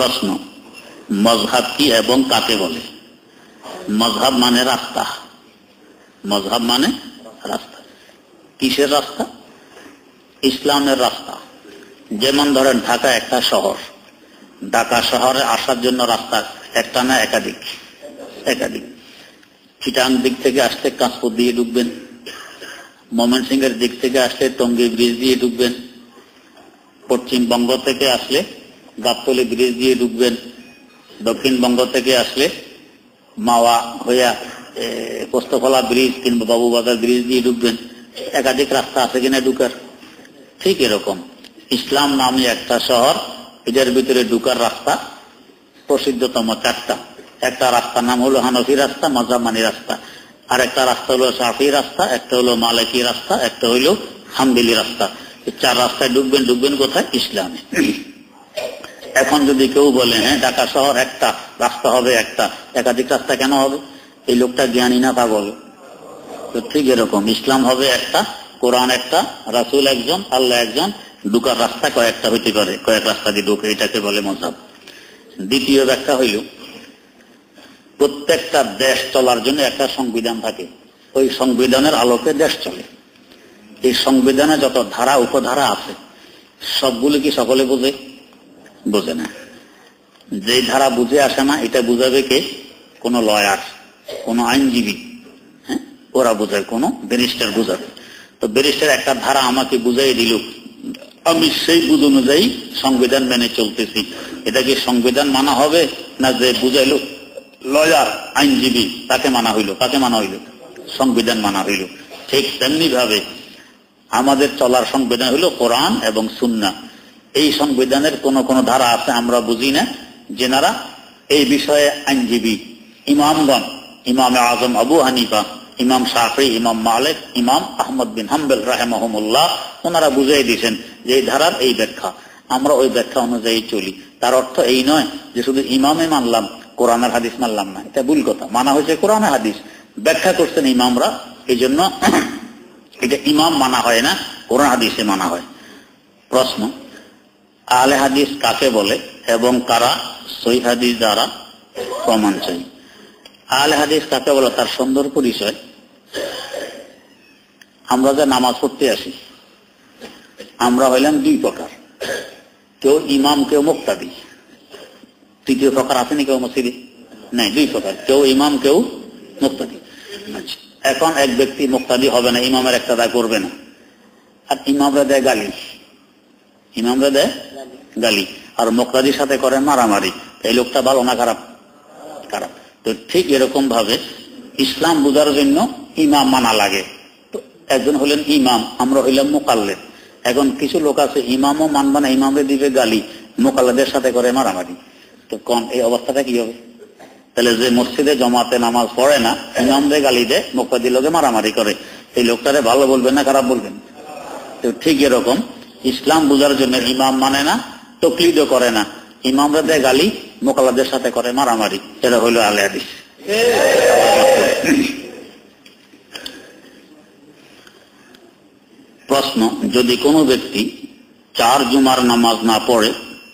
প্রশ্ন, মযহাব কি এবং কাকে বলে? মযহাব মানে রাস্তা। মযহাব মানে রাস্তা। কিসের রাস্তা? ইসলামের রাস্তা। যেমন ধরেন ঢাকা একটা শহর, ঢাকা শহরে আসার জন্য রাস্তা একটা না একাধিক? একাধিক। চিটাং দিক থেকে আসলে কাঁচপুর দিয়ে ঢুকবেন, ময়মনসিংহের দিক থেকে আসলে টঙ্গী ব্রিজ দিয়ে ঢুকবেন, পশ্চিমবঙ্গ থেকে আসলে গাবতলী ব্রিজ দিয়ে ঢুকবেন, দক্ষিণবঙ্গ থেকে আসলে মাওয়া হইয়া পোস্তফলা ব্রিজ কিংবা বাবুবাজার ব্রিজ দিয়ে ঢুকবেন। একাধিক রাস্তা আছে কিনা ঢুকার? ঠিক এরকম ইসলাম নামে একটা শহর, এদের ভিতরে ঢুকার রাস্তা প্রসিদ্ধতম চারটা। একটা রাস্তার নাম হলো হানফি রাস্তা, মাযহাবমানি রাস্তা। আর একটা রাস্তা হলো শাফি রাস্তা, একটা হলো মালিকি রাস্তা, একটা হলো হাম্বলি রাস্তা। এই চার রাস্তায় ঢুকবেন। ঢুকবেন কোথায়? ইসলামে। এখন যদি কেউ বলে হ্যাঁ ঢাকা শহর একটা, রাস্তা হবে একটা, একাধিক রাস্তা কেন হবে? এই লোকটা জ্ঞানী না পাগল? তো ঠিক এরকম ইসলাম হবে একটা, কোরআন একটা, রাসূল একজন, আল্লাহ একজন, ঢুকার রাস্তা কয়েকটা হইতে পারে, কয়েক রাস্তা দিয়ে ঢুকে, এটাকে বলে মযহাব। দ্বিতীয় ব্যাখ্যা হইল, প্রত্যেকটা দেশ চলার জন্য একটা সংবিধান থাকে, ওই সংবিধানের আলোকে দেশ চলে। এই সংবিধানে যত ধারা উপধারা আছে সবগুলো কি সকলে বোঝে? বোঝে না। যে ধারা বুঝে আসে না এটা বুঝাবে কে? কোন লয়ার, কোন আইনজীবী, হ্যাঁ ওরা বোঝায়, কোন ব্যারিস্টার বুঝাবে। তো ব্যারিস্টার একটা ধারা আমাকে বুঝাই দিল, আমি সেই বুঝ অনুযায়ী সংবিধান মেনে চলতেছি। এটা কি সংবিধান মানা হবে না যে বুঝাইলো লয়ার আইনজীবী তাকে মানা হইল? কাকে মানা হইল? সংবিধান মানা হইল। ঠিক তেমনি ভাবে আমাদের চলার সংবিধান হইল কোরআন এবং সুন্নাহ। এই সংবিধানের কোন কোন ধারা আছে আমরা বুঝি না, যেনারা এই বিষয়ে আইনজীবী, ইমামগণ, ইমামে আজম আবু হানিফা, ইমাম শাফি, ইমাম মালিক, ইমাম আহমদ বিন হাম্বল রাহিমাহুমুল্লাহ, ওনারা বুঝাই দিয়েছেন যে এই ধারার এই ব্যাখ্যা, আমরা ওই ব্যাখ্যা অনুযায়ী চলি। তার অর্থ এই নয় যে শুধু ইমামে মানলাম, কোরআনের হাদিস মানলাম না। এটা ভুল কথা। মানা হয়েছে কোরআনের হাদিস, ব্যাখ্যা করছেন ইমামরা, এই জন্য এটা ইমাম মানা হয় না, কোরআন হাদিসে মানা হয়। প্রশ্ন, আহলে হাদিস কাকে বলে এবং কারা সহিহ হাদিস দ্বারা প্রমাণ চাই? আহলে হাদিস কাকে বলে তার সুন্দর পরিচয়। আমরা যে নামাজ পড়তে আসি আমরা হইলাম দুই প্রকার, কেউ ইমাম কেউ মুক্তাদি। তৃতীয় প্রকার আসেনি কেউ মসজিদে? নাই, দুই প্রকার, কেউ ইমাম কেউ মুক্তাদি। আচ্ছা, এখন এক ব্যক্তি মুক্তাদি হবে না, ইমামের একটা দায় করবে না, আর ইমামরা দেয় গালি, ইমামরা দেয় গালি, আর মুক্তাদির সাথে করে মারামারি। এই লোকটা ভালো না খারাপ? খারাপ। তো ঠিক এরকম ভাবে ইসলাম বুঝার জন্য ইমাম মানা লাগে। তো একজন হলেন ইমাম, আমরা হইলাম মুকাল্লিদ। এখন কিছু লোক আছে ইমামও মানবে না, ইমামরে দিবে গালি, মুকাল্লিদের সাথে করে মারামারি। তো কোন এই অবস্থাটা কি হবে? তাহলে যে মসজিদে জমাতে নামাজ পড়ে না, ইমামরে গালি দেয়, মুক্তাদির লোকে মারামারি করে, এই লোকটারে ভালো বলবেন না খারাপ বলবেন? তো ঠিক এরকম ইসলাম বুঝার জন্য ইমাম মানে না, তকলিদও করে না, ইমামরা দেয় গালি, মুকাল্লিদের সাথে করে মারামারি। এটা হইল আহলে হাদিস। প্রশ্ন, যদি কোনো ব্যক্তি 4 জুমার নামাজ না পড়ে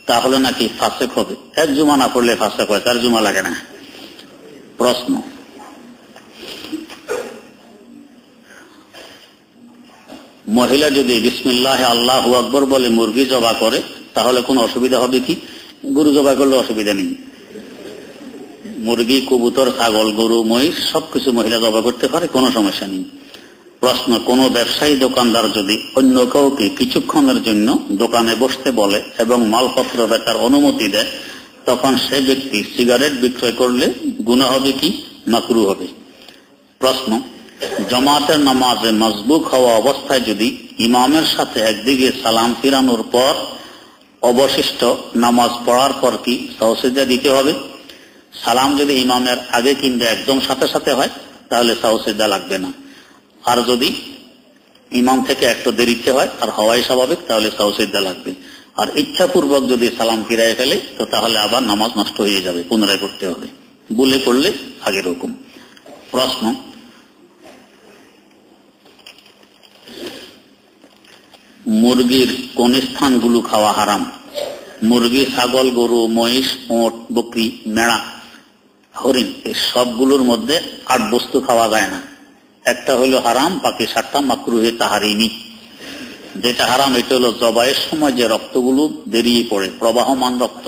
তাহলে নাকি ফাসেক হবে? 1 জুমা না পড়লে ফাসেক হয়, 4 জুমা লাগে না। প্রশ্ন, মহিলা যদি বিসমিল্লাহ আল্লাহু আকবার বলে মুরগি জবাই করে তাহলে কোনো অসুবিধা হবে কি? গরু জবাই করলে অসুবিধা নেই। মুরগি, কবুতর, ছাগল, গরু, মহিষ সবকিছু মহিলা জবাই করতে পারে, কোনো সমস্যা নেই। প্রশ্ন, কোন ব্যবসায়ী দোকানদার যদি অন্য কাউকে কিছুক্ষণের জন্য দোকানে বসতে বলে এবং মালপত্র বেচার অনুমতি দেয়, তখন সে ব্যক্তি সিগারেট বিক্রয় করলে গুনাহ হবে কি মাকরুহ হবে? প্রশ্ন, জামাতের নামাজে মাসবুক হওয়া অবস্থায় যদি ইমামের সাথে একদিকে সালাম ফিরানোর পর অবশিষ্ট নামাজ পড়ার পর কি সাজদা দিতে হবে? সালাম যদি ইমামের আগে কিংবা একদম সাথে সাথে হয় তাহলে সাজদা লাগবে না, আর যদি ইমাম থেকে একটু দেরিতে হয় আর হওয়াই স্বাভাবিক তাহলে সাজদা লাগবে। আর ইচ্ছাপূর্বক যদি সালাম ফিরায় ফেলে তো তাহলে আবার নামাজ নষ্ট হয়ে যাবে, পুনরায় করতে হবে, ভুলে পড়লে আগের হুকুম। প্রশ্ন, মুরগির কোন স্থানগুলো খাওয়া হারাম? মুরগি, ছাগল, গরু, মহিষ, ওঁট, বকরি, মেড়া, হরিণ, এই সবগুলোর মধ্যে 8 বস্তু খাওয়া যায় না। একটা হলো হারাম, বাকি 7টা মাকরুহে তাহারিমি। যেটা হারাম এটা হলো জবাইয়ের সময় যে রক্তগুলো বেরিয়ে পড়ে, প্রবাহমান রক্ত,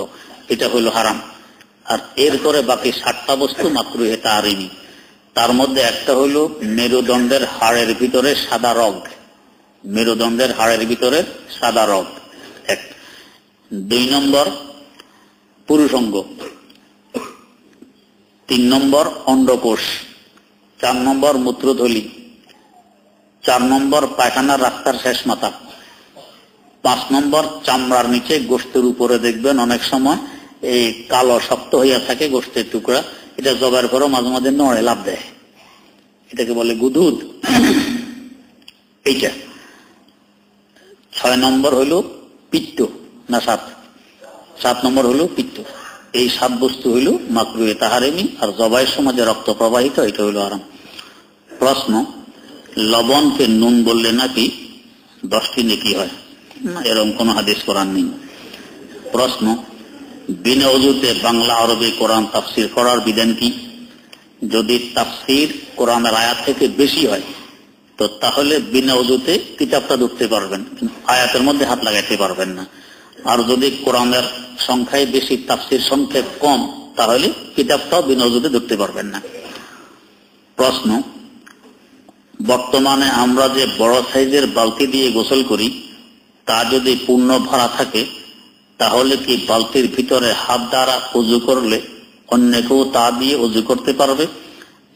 এটা হলো হারাম। আর এরপরে বাকি 7টা বস্তু মাকরুহে তাহারিমি। তার মধ্যে একটা হলো মেরুদণ্ডের হাড়ের ভিতরে সাদা রগ, মেরুদণ্ডের হাড়ের ভিতরে সাদা রগ এক। 2 নম্বর পুরুষঙ্গ, 3 নম্বর অন্ডকোষ, 4 নম্বর মূত্রথলি, 4 নম্বর পায়খানার রাস্তার শেষ মাথা, 5 নম্বর চামড়ার নিচে গোশতের উপরে দেখবেন অনেক সময় এই কালো শক্ত হইয়া থাকে গোশতের টুকরা, এটা জবার পরও মাঝে মাঝে নড়ে লাভ দেয়, এটাকে বলে গুদুদ। এইটা 6 নম্বর হইল পিত্ত, না 7 নম্বর হইল পিত্ত। এই 7 বস্তু হইল মাকরুহে তাহারিমি। আর জবাইয়ের সময় যে রক্ত প্রবাহিত এটা হইল হারাম। প্রশ্ন, লবণকে নুন বললে নাকি 10টি নেকি হয়? এরকম কোন হাদিস কোরআন নেই। প্রশ্ন, বিনা ওযুতে বাংলা আরবি কোরআন তাফসীর করার বিধান কি? যদি তাফসীর কোরআনের আয়াত থেকে বেশি হয় তো তাহলে বিনা ওযুতে কিতাবটা ধরতে পারবেন, আয়াতের মধ্যে হাত লাগাইতে পারবেন না। আর যদি কোরআনের সংখ্যায় বেশি, তাফসীর সংখ্যা কম, তাহলে কিতাবটাও বিনা ওযুতে ধরতে পারবেন না। প্রশ্ন, বর্তমানে আমরা যে বড় সাইজের বালতি দিয়ে গোসল করি তা যদি পূর্ণ ভরা থাকে তাহলে কি বালতির ভিতরে হাত দ্বারা ওযু করলে অন্য কেউ তা দিয়ে ওযু করতে পারবে?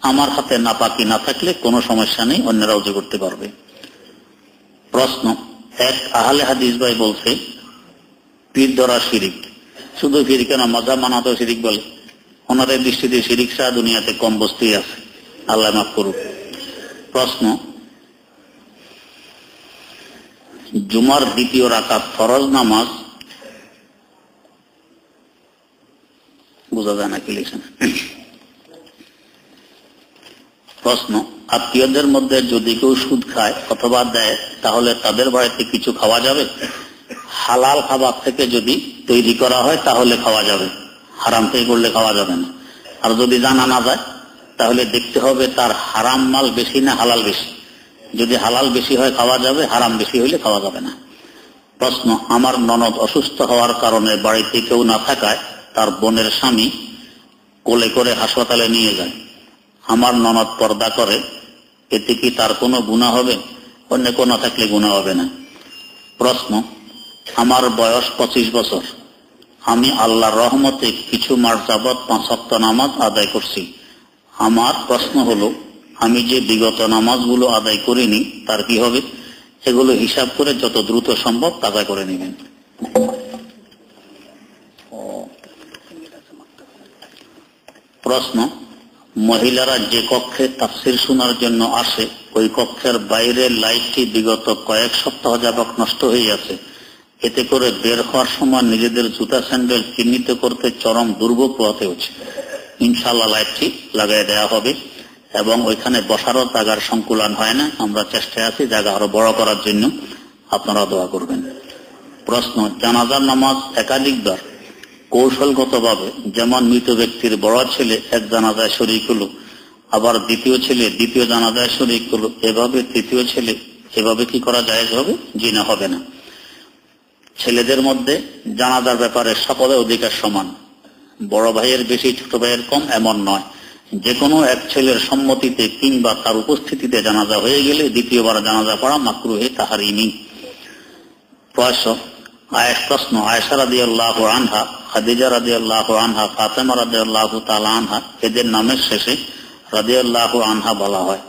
আমার হাতে নাপাকি না থাকলে কোনো সমস্যা নেই, অন্যরা ওযু করতে পারবে। প্রশ্ন, এক আহলে হাদিস ভাই বলছে পীর ধরা শিরিক। শুধু পীর কেন, মাযহাব মানা তো শিরিক বলে। ওনাদের দৃষ্টিতে শিরিক ছাড়া দুনিয়াতে কম বস্তুই আছে, আল্লাহ মাফ করুক। প্রশ্ন, জুমার 2য় রাকাত ফরজ নামাজ, বোঝা যায় না কি লিখছেন। প্রশ্ন, আত্মীয়দের মধ্যে যদি কেউ সুদ খায় অথবা দেয় তাহলে তাদের বাড়িতে কিছু খাওয়া যাবে? হালাল খাবার থেকে যদি তৈরি করা হয় তাহলে খাওয়া যাবে, হারাম থেকে করলে খাওয়া যাবে না। আর যদি জানা না যায় তাহলে দেখতে হবে তার হারাম মাল বেশি না হালাল বেশি। যদি হালাল বেশি হয় খাওয়া যাবে, হারাম বেশি হইলে খাওয়া যাবে না। প্রশ্ন, আমার ননদ অসুস্থ হওয়ার কারণে বাড়িতে কেউ না থাকায় তার বোনের স্বামী কোলে করে হাসপাতালে নিয়ে যায়। আমার ননদ পর্দা করে, এতে কি তার কোনো গুনাহ হবে? অন্য কোনো থাকলে গুনাহ হবে না। প্রশ্ন, আমার বয়স 25 বছর, আমি আল্লাহর রহমতে কিছু মাস যাবৎ 5 ওয়াক্ত নামাজ আদায় করছি। আমার প্রশ্ন হলো, আমি যে বিগত নামাজগুলো আদায় করিনি তার কি হবে? এগুলো হিসাব করে যত দ্রুত সম্ভব কাজা করে নেবেন। প্রশ্ন, মহিলারা যে কক্ষে তাফসীর শোনার জন্য আসে ওই কক্ষের বাইরের লাইটটি বিগত কয়েক সপ্তাহ যাবৎ নষ্ট হয়ে আছে। এতে করে বের হওয়ার সময় নিজেদের জুতা স্যান্ডেল চিহ্নিত করতে চরম দুর্ভোগ পোহাতে হচ্ছে। ইনশাআল্লাহ লাইটটি লাগাই দেওয়া হবে এবং ওইখানে বসারও জায়গার সংকুলান হয় না। আমরা চেষ্টায় আছি জায়গা আরো বড় করার জন্য, আপনারা দোয়া করবেন। প্রশ্ন, জানাজার নামাজ একাধিকবার কৌশলগতভাবে, যেমন মৃত ব্যক্তির বড় ছেলে এক জানাজায় শরীক হলো, আবার দ্বিতীয় ছেলে দ্বিতীয় জানাজায় শরীক হলো, এভাবে তৃতীয় ছেলে, এভাবে কি করা জায়েজ হবে? জি না, হবে না। ছেলেদের মধ্যে জানাজার ব্যাপারে সকলের অধিকার সমান, বড় ভাইয়ের বেশি ছোট ভাইয়ের কম এমন নয়। যে কোনো এক ছেলের সম্মতিতে কিংবা তার উপস্থিতিতে জানাজা হয়ে গেলে দ্বিতীয়বার জানাজা পড়া মাকরুহে তাহরিমি। প্রশ্ন, আয়েশা রাদিয়াল্লাহু আনহা, খাদিজা রাদিয়াল্লাহু আনহা, ফাতেমা রাদিয়াল্লাহু তাআলা আনহা, এদের নামের শেষে রাদিয়াল্লাহু আনহা বলা হয়,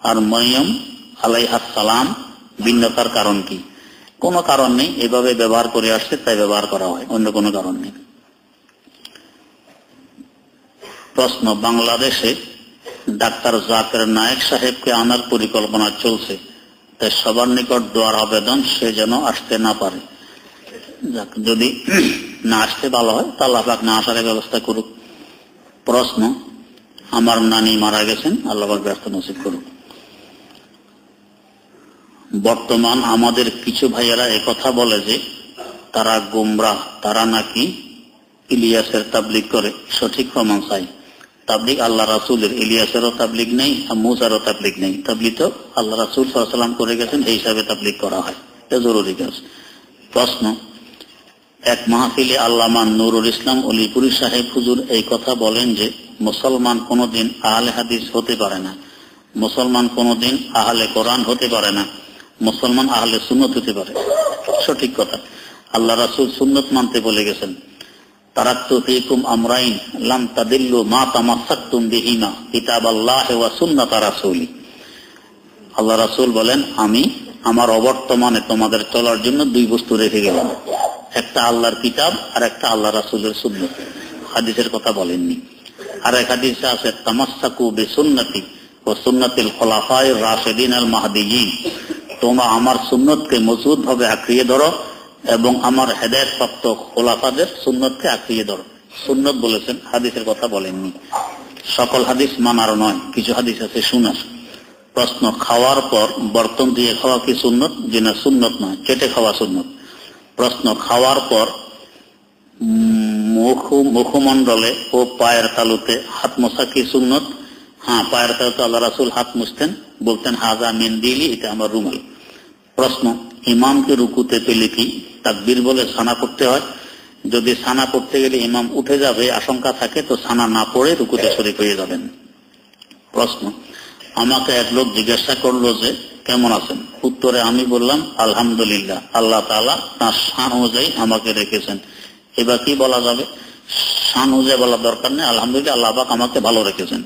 আর মরিয়ম আলাইহাস সালাম ভিন্নতার কারণ কি? কোনো কারণ নেই, এভাবে ব্যবহার করে আসছে তাই ব্যবহার করা হয়, অন্য কোনো কারণ নেই। প্রশ্ন, বাংলাদেশে ডাক্তার জাকির নায়েক সাহেবকে আনার পরিকল্পনা চলছে, তাই সবার নিকট দোয়ার আবেদন সে যেন আসতে না পারে। যদি না আসতে ভালো হয় তা আল্লাহ পাক না আসার ব্যবস্থা করুক। প্রশ্ন, আমার নানি মারা গেছেন, আল্লাহ পাক ব্যস্ত নসিব করুক। বর্তমান আমাদের কিছু ভাইয়েরা একথা বলে যে তারা গুমরাহ, তারা নাকি ইলিয়াসের তাবলিগ করে, সঠিক প্রমাণ চাই। তাবলিগ আল্লাহ রাসূলের, ইলিয়াসেরও তাবলিগ নেই, মুসারও তাবলিগ নেই। তাবলিগ তো আল্লাহ রাসূল সাল্লাল্লাহু আলাইহি ওয়াসাল্লাম করে গেছেন, এই হিসাবে তাবলিগ করা হয়, এটা জরুরি কাজ। প্রশ্ন, এক মাহফিলে আল্লামা নুরুল ইসলাম অলিপুরি সাহেব হুজুর এই কথা বলেন যে মুসলমান কোনদিন আহলে হাদিস হতে পারে না, মুসলমান কোনদিন আহলে কোরআন হতে পারে না, মুসলমান আহলে সুন্নত হতে পারে। সঠিক কথা। আল্লাহ রাসূল সুন্নত মানতে বলে গেছেন, তারাক্তু ফীকুম আমরাইন লাম তাদিল্লু মা তামাসসাকতুম বিহিমা কিতাবাল্লাহি ওয়া সুন্নাত রাসূলি। আল্লাহ রাসূল বলেন, আমি আমার অবর্তমানে তোমাদের চলার জন্য দুই বস্তু রেখে গেলাম, একটা আল্লাহর কিতাব আর একটা আল্লাহ রাসূলের সুন্নাত। হাদিসের কথা বলেননি। আর এক হাদিসে আছে, তামাসসাকু বিসুন্নতি ওয়া সুন্নাতিল খুলাফায়ে রাশিদিন আল মাহদিয়িন, তোমরা আমার সুন্নতকে মজবুত ভাবে আঁকড়িয়ে ধরো এবং আমার হেদায়েতপ্রাপ্ত খোলাফাদের সুন্নতকে আঁকড়িয়ে ধরো। সুন্নত বলেছেন, হাদিসের কথা বলেননি। সকল হাদিস মানার নয়, কিছু হাদিস আছে শোনার। প্রশ্ন, খাওয়ার পর বর্তন দিয়ে খাওয়া কি সুন্নত? যে না, সুন্নত নয়, চেটে খাওয়া সুন্নত। প্রশ্ন, খাওয়ার পর মুখমণ্ডলে ও পায়ের তালুতে হাত মোছা কি সুন্নত? হ্যাঁ, পায়ের তালুতে আল্লাহ রাসূল হাত মুছতেন, বলতেন হাজা মিন দিলি, এটা আমার রুমাল। প্রশ্ন, ইমামকে রুকুতে পেলে কি তাকবীর বলে সানা পড়তে হয়? যদি সানা পড়তে গেলে ইমাম উঠে যাবে আশঙ্কা থাকে, তো সানা না পড়ে রুকুতে শরীক হয়ে যাবেন। প্রশ্ন, আমাকে এক লোক জিজ্ঞাসা করলো যে কেমন আছেন? উত্তরে আমি বললাম আলহামদুলিল্লাহ, আল্লাহ তাআলা তাঁর শান অনুযায়ী আমাকে রেখেছেন। এবার কি বলা যাবে? শান অনুযায়ী বলার দরকার নেই, আলহামদুলিল্লাহ, আল্লাহ পাক আমাকে ভালো রেখেছেন।